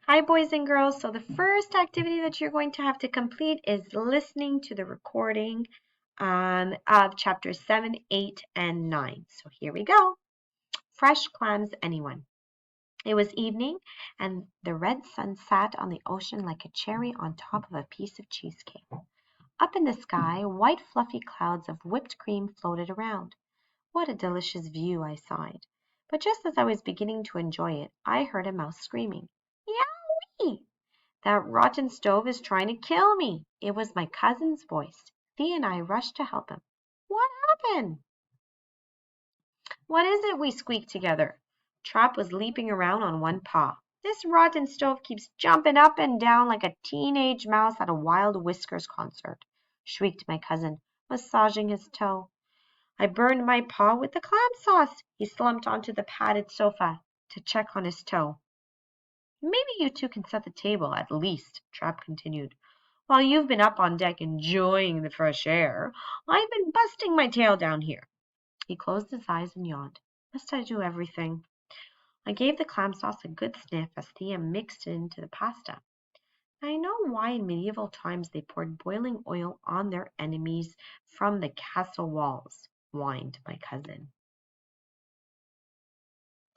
Hi, boys and girls. So the first activity that you're going to have to complete is listening to the recording of chapters 7, 8, and 9. So here we go. Fresh clams, anyone? It was evening, and the red sun sat on the ocean like a cherry on top of a piece of cheesecake. Up in the sky, white fluffy clouds of whipped cream floated around. What a delicious view, I sighed. But just as I was beginning to enjoy it, I heard a mouse screaming. Yowie! That rotten stove is trying to kill me. It was my cousin's voice. Thea and I rushed to help him. What happened? What is it? We squeaked together. Trap was leaping around on one paw. This rotten stove keeps jumping up and down like a teenage mouse at a Wild Whiskers concert, shrieked my cousin, massaging his toe. I burned my paw with the clam sauce. He slumped onto the padded sofa to check on his toe. Maybe you two can set the table, at least, Trap continued. While you've been up on deck enjoying the fresh air, I've been busting my tail down here. He closed his eyes and yawned. Must I do everything? I gave the clam sauce a good sniff as Thea mixed it into the pasta. I know why in medieval times they poured boiling oil on their enemies from the castle walls, whined my cousin.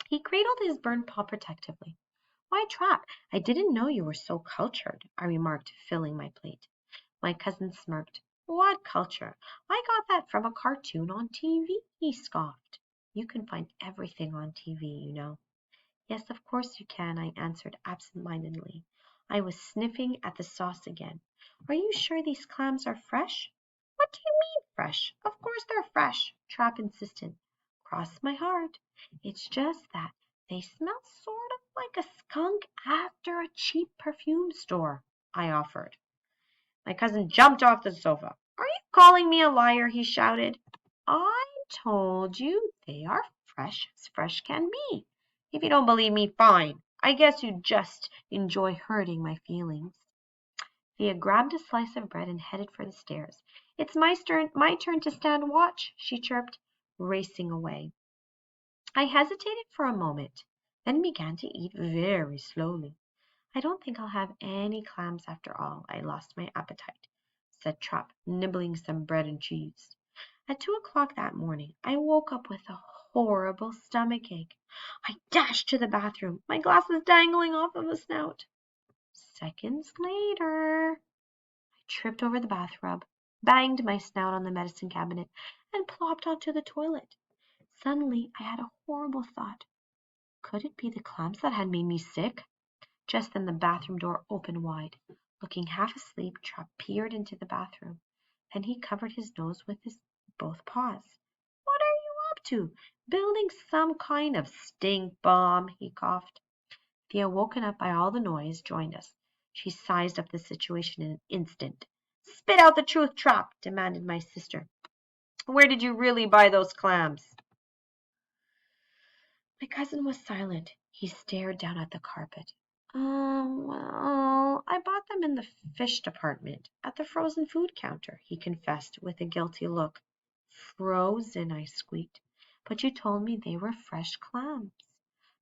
He cradled his burned paw protectively. Why, Trap, I didn't know you were so cultured, I remarked, filling my plate. My cousin smirked. What culture? I got that from a cartoon on TV, he scoffed. You can find everything on TV, you know. Yes, of course you can, I answered absent-mindedly. I was sniffing at the sauce again. Are you sure these clams are fresh? What do you mean fresh? Of course they're fresh, Trap insisted. Cross my heart. It's just that they smell sort of like a skunk after a cheap perfume store, I offered. My cousin jumped off the sofa. Are you calling me a liar? He shouted. I told you they are fresh as fresh can be. If you don't believe me, fine. I guess you just enjoy hurting my feelings. Thea grabbed a slice of bread and headed for the stairs. It's my turn to stand watch, she chirped, racing away. I hesitated for a moment, then began to eat very slowly. I don't think I'll have any clams after all. I lost my appetite, said Trap, nibbling some bread and cheese. At 2 o'clock that morning, I woke up with a horrible stomachache. I dashed to the bathroom, my glasses dangling off of a snout. Seconds later, I tripped over the bathtub, banged my snout on the medicine cabinet, and plopped onto the toilet. Suddenly, I had a horrible thought. Could it be the clams that had made me sick? Just then the bathroom door opened wide. Looking half asleep, Trap peered into the bathroom. Then he covered his nose with his both paws. What are you up to? Building some kind of stink bomb, he coughed. Thea, woken up by all the noise, joined us. She sized up the situation in an instant. Spit out the truth, Trap, demanded my sister. Where did you really buy those clams? My cousin was silent. He stared down at the carpet. Well, I bought them in the fish department at the frozen food counter, he confessed with a guilty look. Frozen, I squeaked. But you told me they were fresh clams.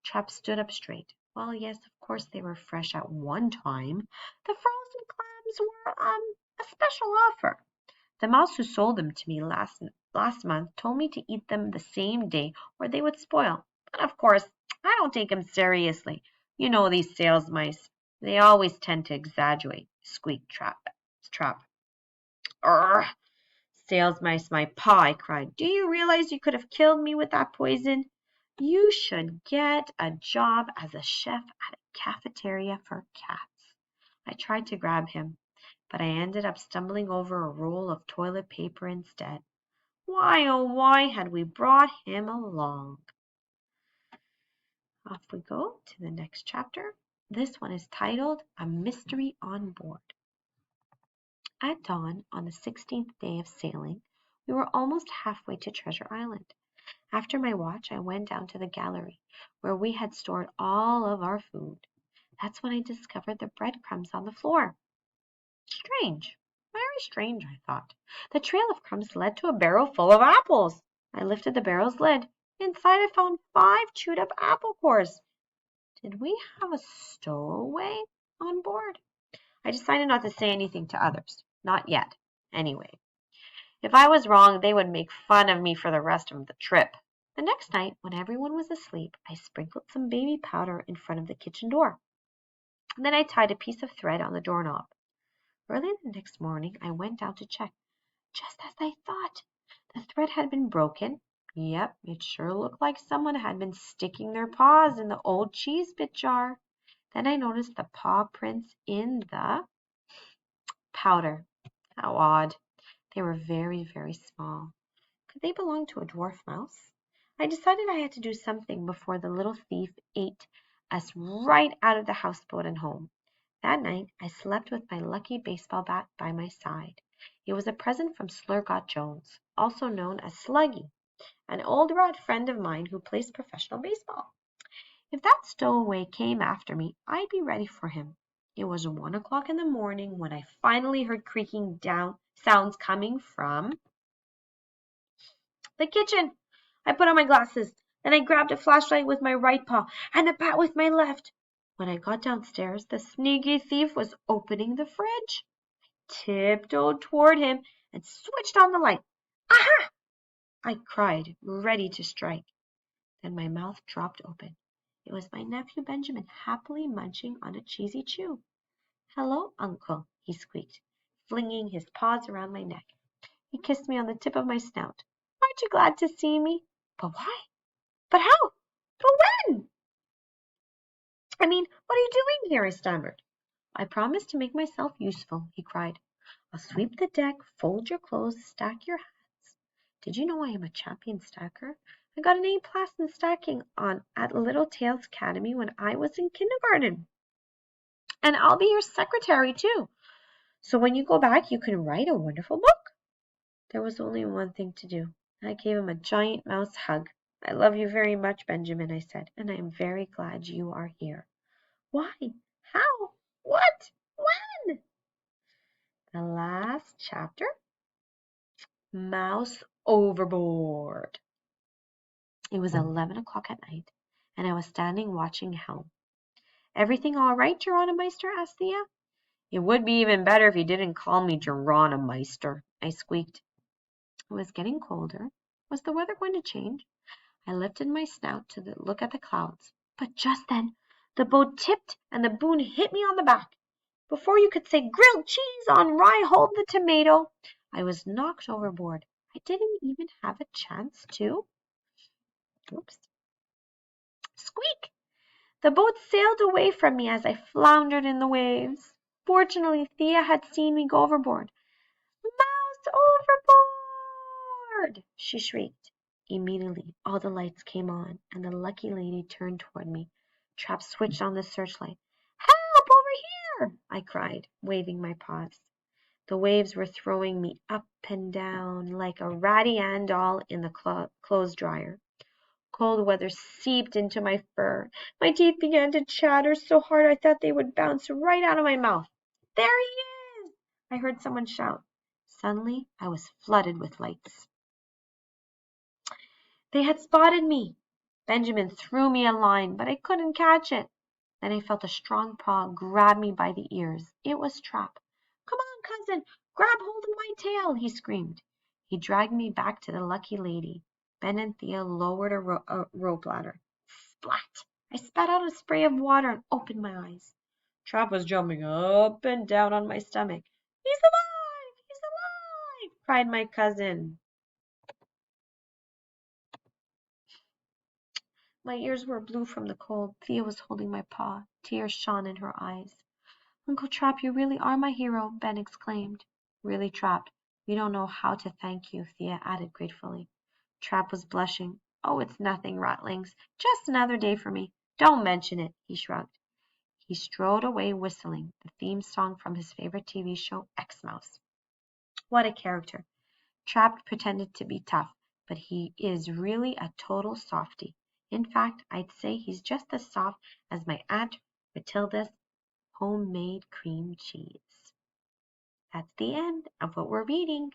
Trap stood up straight. Well, yes, of course they were fresh at one time. The frozen clams were, a special offer. The mouse who sold them to me last month told me to eat them the same day or they would spoil. But of course, I don't take them seriously. You know these sales mice. They always tend to exaggerate, squeaked Trap. Urgh! Sales mice, my paw, I cried. Do you realize you could have killed me with that poison? You should get a job as a chef at a cafeteria for cats. I tried to grab him, but I ended up stumbling over a roll of toilet paper instead. Why, oh, why had we brought him along? Off we go to the next chapter. This one is titled A Mystery on Board. At dawn on the 16th day of sailing, we were almost halfway to Treasure Island. After my watch, I went down to the gallery, where we had stored all of our food. That's when I discovered the breadcrumbs on the floor. Strange, very strange, I thought. The trail of crumbs led to a barrel full of apples. I lifted the barrel's lid. Inside I found 5 chewed up apple cores. Did we have a stowaway on board? I decided not to say anything to others. Not yet, anyway. If I was wrong, they would make fun of me for the rest of the trip. The next night, when everyone was asleep, I sprinkled some baby powder in front of the kitchen door. Then I tied a piece of thread on the doorknob. Early the next morning, I went down to check. Just as I thought, the thread had been broken. Yep, it sure looked like someone had been sticking their paws in the old cheese bit jar. Then I noticed the paw prints in the powder. How odd. They were very, very small. Could they belong to a dwarf mouse? I decided I had to do something before the little thief ate us right out of the houseboat and home. That night I slept with my lucky baseball bat by my side. It was a present from Slurgot Jones, also known as Sluggy, an old rod friend of mine who plays professional baseball. If that stowaway came after me, I'd be ready for him. It was 1 o'clock in the morning when I finally heard creaking down sounds coming from the kitchen. I put on my glasses. Then I grabbed a flashlight with my right paw and the bat with my left. When I got downstairs, the sneaky thief was opening the fridge. Tiptoed toward him and switched on the light. Aha! I cried, ready to strike. Then my mouth dropped open. It was my nephew Benjamin happily munching on a cheesy chew. Hello, Uncle, he squeaked, flinging his paws around my neck. He kissed me on the tip of my snout. Aren't you glad to see me? But why? But how? But when? I mean, what are you doing here? I stammered. I promised to make myself useful, he cried. I'll sweep the deck, fold your clothes, stack your hats. Did you know I am a champion stacker? I got an A+ in stacking at Little Tails Academy when I was in kindergarten. And I'll be your secretary too. So when you go back, you can write a wonderful book. There was only one thing to do. I gave him a giant mouse hug. I love you very much, Benjamin, I said, and I am very glad you are here. Why? How? What? When? The last chapter? Mouse overboard. It was 11 o'clock at night, and I was standing watching Helm. Everything all right, Geronimeister? Asked Thea. It would be even better if you didn't call me Geronimeister, I squeaked. It was getting colder. Was the weather going to change? I lifted my snout to look at the clouds. But just then, the boat tipped and the boon hit me on the back. Before you could say grilled cheese on rye, hold the tomato, I was knocked overboard. I didn't even have a chance to. Oops. Squeak! The boat sailed away from me as I floundered in the waves. Fortunately, Thea had seen me go overboard. Mouse overboard! She shrieked. Immediately, all the lights came on, and the lucky lady turned toward me. Trap switched on the searchlight. Help! Over here! I cried, waving my paws. The waves were throwing me up and down like a Ratty Ann doll in the clothes dryer. Cold weather seeped into my fur. My teeth began to chatter so hard I thought they would bounce right out of my mouth. There he is! I heard someone shout. Suddenly, I was flooded with lights. They had spotted me. Benjamin threw me a line, but I couldn't catch it. Then I felt a strong paw grab me by the ears. It was Trap. Come on, cousin, grab hold of my tail, he screamed. He dragged me back to the lucky lady. Ben and Thea lowered a rope ladder. Splat! I spat out a spray of water and opened my eyes. Trap was jumping up and down on my stomach. He's alive! He's alive! Cried my cousin. My ears were blue from the cold. Thea was holding my paw. Tears shone in her eyes. Uncle Trap, you really are my hero, Ben exclaimed. Really, Trap, we don't know how to thank you, Thea added gratefully. Trap was blushing. Oh, it's nothing, Ratlings. Just another day for me. Don't mention it, he shrugged. He strode away whistling, the theme song from his favorite TV show, X-Mouse. What a character. Trap pretended to be tough, but he is really a total softie. In fact, I'd say he's just as soft as my Aunt Matilda's homemade cream cheese. That's the end of what we're reading.